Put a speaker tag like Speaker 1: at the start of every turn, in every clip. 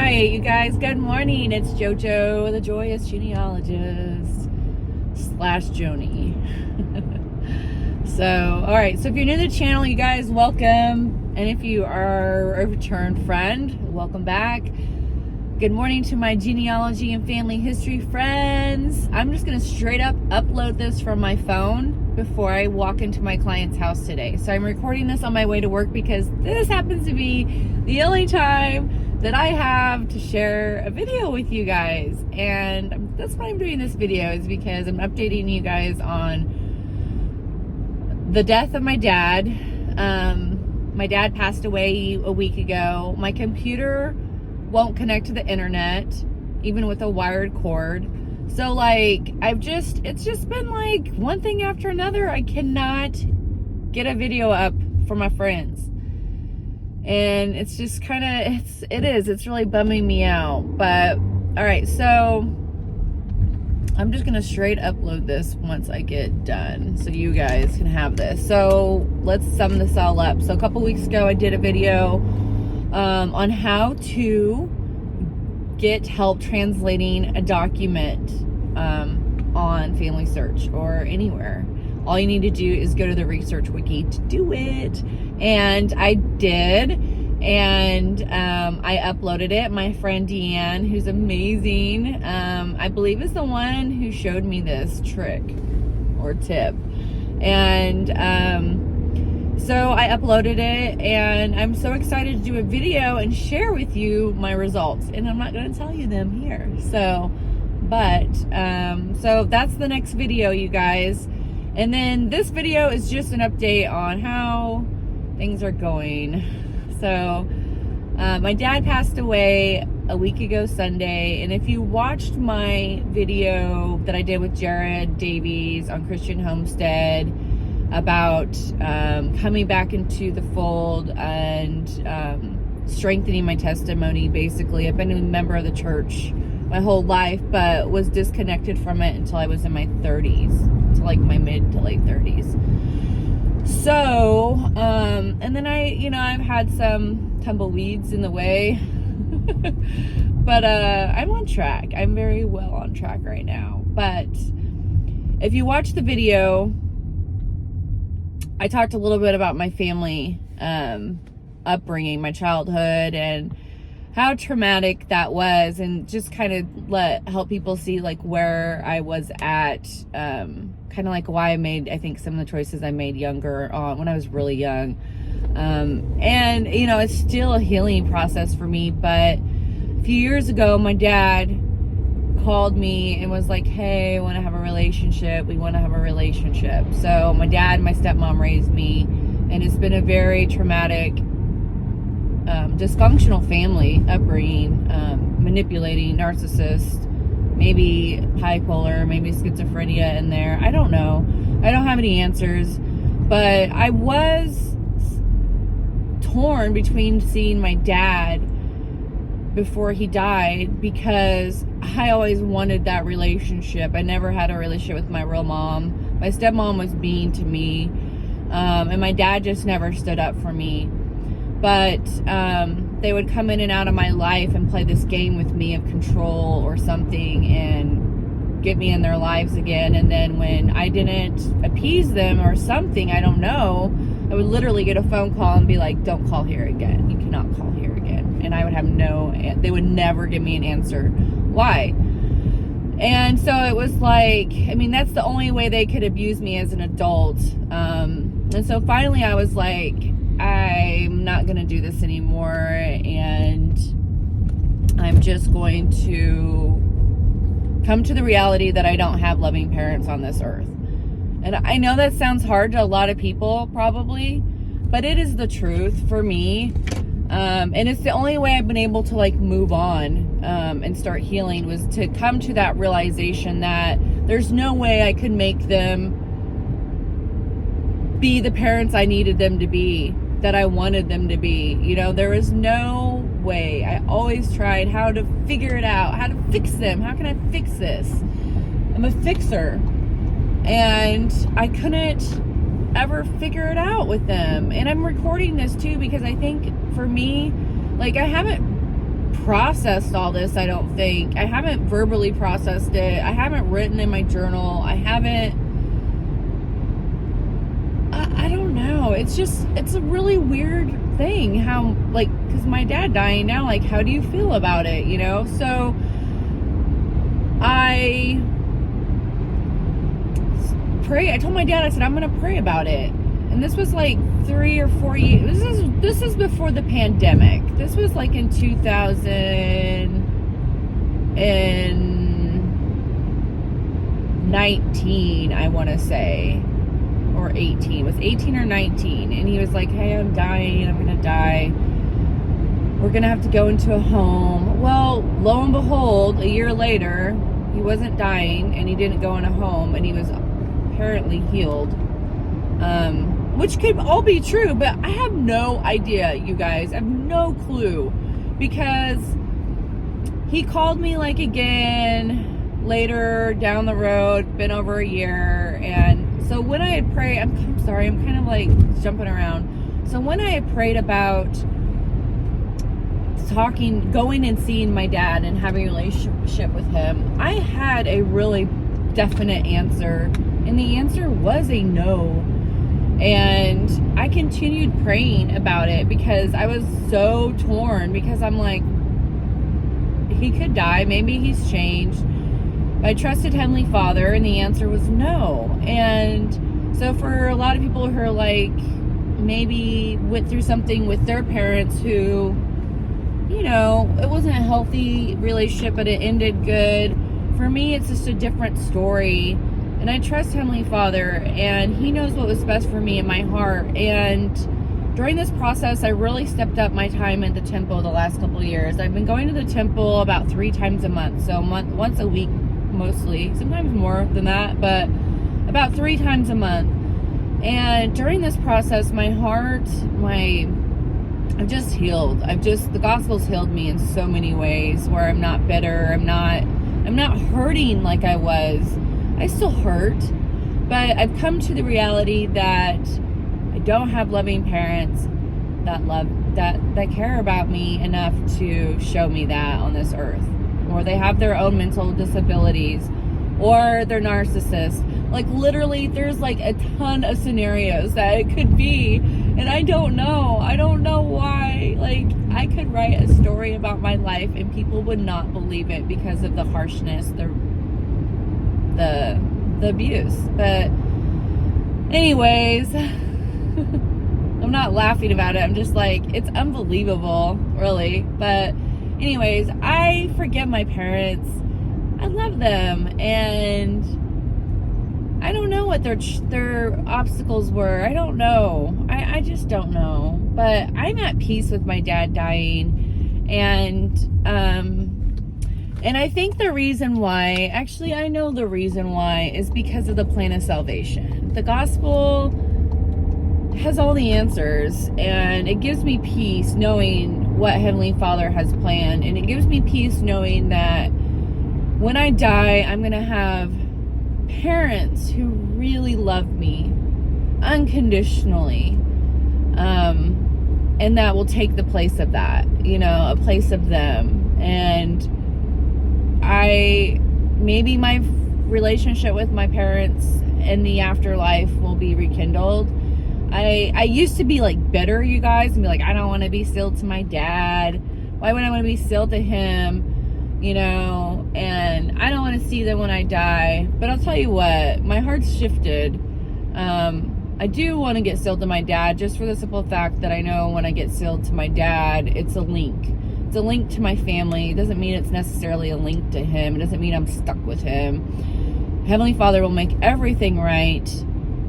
Speaker 1: right, you guys, good morning. It's JoJo, the Joyous Genealogist / Joni. All right, so if you're new to the channel, you guys, welcome. And if you are a returned friend, welcome back. Good morning to my genealogy and family history friends. I'm just going to straight up upload this from my phone before I walk into my client's house today. So I'm recording this on my way to work because this happens to be the only time that I have to share a video with you guys. And that's why I'm doing this video, is because I'm updating you guys on the death of my dad. My dad passed away a week ago. My computer won't connect to the internet, even with a wired cord. So like, it's just been like one thing after another. I cannot get a video up for my friends. And it's just kind of, it's really bumming me out. But, all right, so I'm just going to straight upload this once I get done so you guys can have this. So let's sum this all up. So a couple weeks ago, I did a video on how to get help translating a document on Family Search or anywhere. All you need to do is go to the research wiki to do it. And I did. And I uploaded it. My friend Deanne, who's amazing, I believe is the one who showed me this trick or tip. And so I uploaded it, and I'm so excited to do a video and share with you my results. And I'm not going to tell you them here. So that's the next video, you guys. And then this video is just an update on how things are going. So my dad passed away a week ago Sunday. And if you watched my video that I did with Jared Davies on Christian Homestead about coming back into the fold and strengthening my testimony, basically, I've been a member of the church my whole life, but was disconnected from it until I was in my 30s, to like my mid to late 30s. So, and then I've had some tumbleweeds in the way, but I'm on track. I'm very well on track right now. But if you watch the video, I talked a little bit about my family upbringing, my childhood, and how traumatic that was, and just kind of help people see like where I was at, kind of like why I made, I think, some of the choices I made younger on, when I was really young. And it's still a healing process for me. But a few years ago, my dad called me and was like, hey, I want to have a relationship. We want to have a relationship. So my dad and my stepmom raised me, and it's been a very traumatic, dysfunctional family upbringing, manipulating, narcissist, maybe bipolar, maybe schizophrenia in there. I don't know. I don't have any answers. But I was torn between seeing my dad before he died, because I always wanted that relationship. I never had a relationship with my real mom. My stepmom was mean to me, and my dad just never stood up for me. But they would come in and out of my life and play this game with me of control or something, and get me in their lives again. And then when I didn't appease them or something, I don't know, I would literally get a phone call and be like, don't call here again. You cannot call here again. And I would have they would never give me an answer. Why? And so it was like, that's the only way they could abuse me as an adult. And so finally I was like, I'm not going to do this anymore, and I'm just going to come to the reality that I don't have loving parents on this earth. And I know that sounds hard to a lot of people, probably, but it is the truth for me. And it's the only way I've been able to like move on and start healing, was to come to that realization that there's no way I could make them be the parents I needed them to be, that I wanted them to be. There was no way. I always tried how to figure it out, how to fix them. How can I fix this? I'm a fixer. And I couldn't ever figure it out with them. And I'm recording this too because I think for me, like, I haven't processed all this, I don't think. I haven't verbally processed it. I haven't written in my journal. I don't know. It's a really weird thing how, like, because my dad dying now, like, how do you feel about it, you know? So I told my dad, I said, I'm going to pray about it. And this was like 3 or 4 years. This is before the pandemic. This was like in 2019, I want to say, or 18. It was 18 or 19. And he was like, hey, I'm dying. I'm going to die. We're going to have to go into a home. Well, lo and behold, a year later, he wasn't dying and he didn't go in a home, and he was apparently healed. Which could all be true, but I have no idea, you guys. I have no clue, because he called me like again later down the road, been over a year. And so when I had prayed, I'm sorry, I'm kind of like jumping around. So when I had prayed about going and seeing my dad and having a relationship with him, I had a really definite answer, and the answer was a no. And I continued praying about it because I was so torn, because I'm like, he could die, maybe he's changed. I trusted Heavenly Father, and the answer was no. And so for a lot of people who are like, maybe went through something with their parents who, you know, it wasn't a healthy relationship, but it ended good. For me, it's just a different story. And I trust Heavenly Father, and He knows what was best for me in my heart. And during this process, I really stepped up my time at the temple the last couple of years. I've been going to the temple about 3 times a month, so once a week mostly, sometimes more than that, but about 3 times a month. And during this process, my heart, I've just healed. The gospel's healed me in so many ways, where I'm not bitter. I'm not hurting like I was. I still hurt, but I've come to the reality that I don't have loving parents that care about me enough to show me that on this earth, or they have their own mental disabilities, or they're narcissists. Like, literally, there's like a ton of scenarios that it could be, and I don't know why. Like, I could write a story about my life and people would not believe it because of the harshness, the abuse. But anyways, I'm not laughing about it. I'm just like, it's unbelievable, really. But anyways, I forgive my parents. I love them, and I don't know what their obstacles were. I don't know. I just don't know. But I'm at peace with my dad dying, and I think the reason why, actually I know the reason why, is because of the plan of salvation. The gospel has all the answers, and it gives me peace knowing what Heavenly Father has planned, and it gives me peace knowing that when I die, I'm going to have parents who really love me unconditionally, and that will take the place of that, you know, a place of them. And maybe my relationship with my parents in the afterlife will be rekindled. I used to be like bitter, you guys, and be like, I don't want to be sealed to my dad. Why would I want to be sealed to him? You know, and I don't want to see them when I die. But I'll tell you what, my heart's shifted. I do want to get sealed to my dad, just for the simple fact that I know when I get sealed to my dad, it's a link. It's a link to my family. It doesn't mean it's necessarily a link to him. It doesn't mean I'm stuck with him. Heavenly Father will make everything right,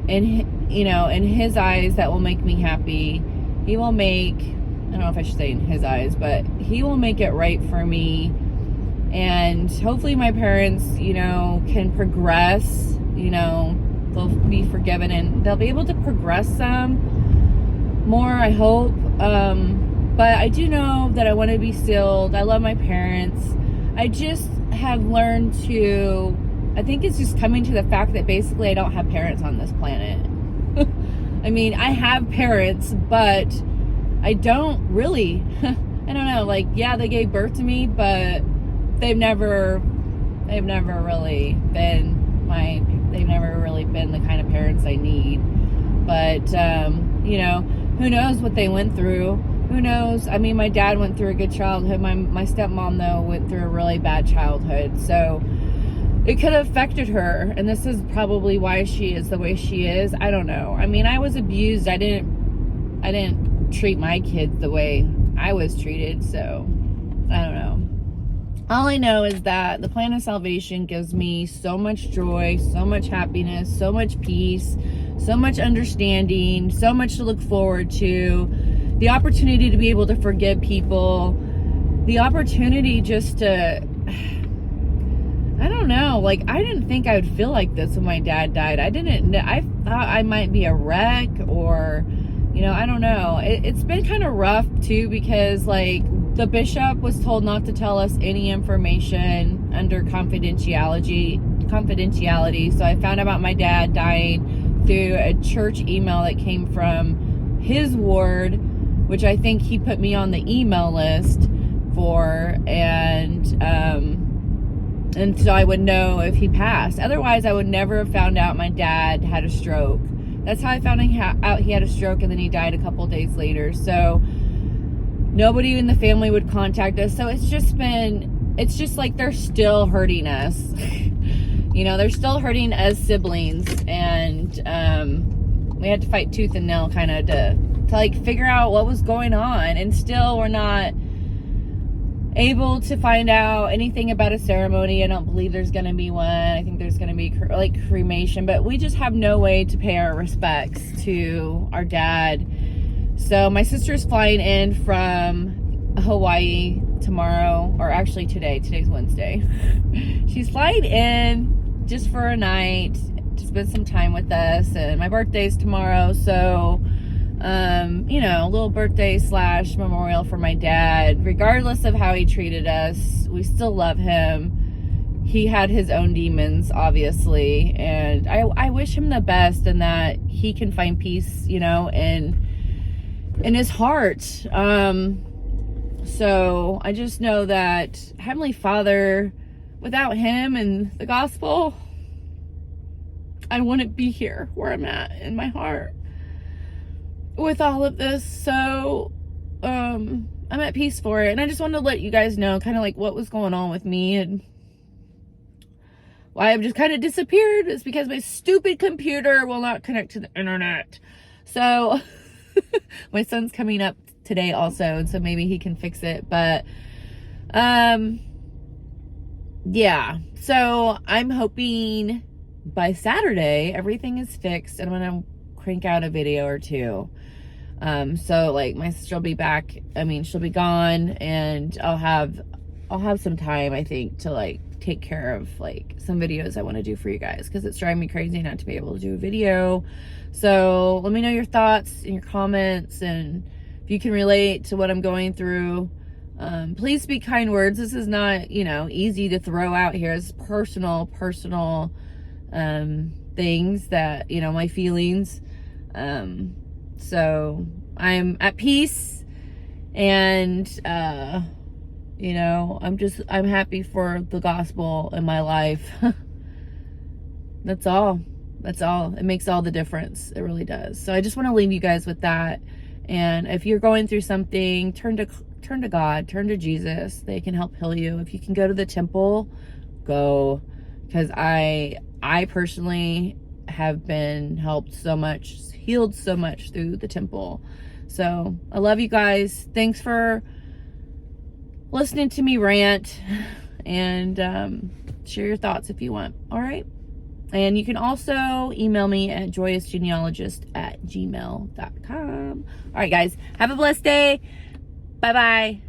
Speaker 1: and you know, in His eyes, that will make me happy. He will make, I don't know if I should say in His eyes, but He will make it right for me. And hopefully my parents, you know, can progress, you know, they'll be forgiven and they'll be able to progress some more, I hope. But I do know that I want to be sealed. I love my parents. I just have learned to, I think it's just coming to the fact that basically I don't have parents on this planet. I mean, I have parents, but I don't really I don't know, like, yeah, they gave birth to me, but they've never really been the kind of parents I need. But, you know, who knows what they went through? Who knows? I mean, my dad went through a good childhood. My stepmom, though, went through a really bad childhood. So it could have affected her. And this is probably why she is the way she is. I don't know. I mean, I was abused. I didn't treat my kids the way I was treated. So I don't know. All I know is that the plan of salvation gives me so much joy, so much happiness, so much peace, so much understanding, so much to look forward to. The opportunity to be able to forgive people. The opportunity just to, I don't know, like, I didn't think I would feel like this when my dad died. I thought I might be a wreck, or, you know, I don't know. It's been kind of rough too, because, like, the bishop was told not to tell us any information under confidentiality. So I found out about my dad dying through a church email that came from his ward, which I think he put me on the email list for, and so I would know if he passed. Otherwise, I would never have found out my dad had a stroke. That's how I found out he had a stroke, and then he died a couple days later. So nobody in the family would contact us. So it's just like they're still hurting us. You know, they're still hurting as siblings. And we had to fight tooth and nail kind of to like figure out what was going on. And still we're not able to find out anything about a ceremony. I don't believe there's going to be one. I think there's going to be like cremation. But we just have no way to pay our respects to our dad. So my sister's flying in from Hawaii tomorrow, or actually today's Wednesday. She's flying in just for a night to spend some time with us, and my birthday's tomorrow, so you know, a little birthday / memorial for my dad. Regardless of how he treated us, we still love him. He had his own demons, obviously, and I wish him the best, and that he can find peace, you know, in his heart. So I just know that Heavenly Father, without him and the gospel, I wouldn't be here where I'm at in my heart with all of this. So I'm at peace for it, and I just wanted to let you guys know kind of like what was going on with me and why I've just kind of disappeared. Is because my stupid computer will not connect to the internet. So my son's coming up today also, and so maybe he can fix it. But yeah, so I'm hoping by Saturday everything is fixed and I'm gonna crank out a video or two. So like my sister will be back. I mean, she'll be gone, and I'll have some time, I think, to like take care of like some videos I want to do for you guys, because it's driving me crazy not to be able to do a video. So let me know your thoughts in your comments, and if you can relate to what I'm going through. Please speak kind words. This is not, you know, easy to throw out here. It's personal things that, you know, my feelings. So I'm at peace, and you know, I'm happy for the gospel in my life. That's all. It makes all the difference. It really does. So I just want to leave you guys with that. And if you're going through something, turn to God, turn to Jesus. They can help heal you. If you can go to the temple, go, because I personally have been helped so much, healed so much through the temple. So I love you guys. Thanks for listening to me rant, and share your thoughts if you want. All right. And you can also email me at joyousgenealogist@gmail.com. All right, guys. Have a blessed day. Bye-bye.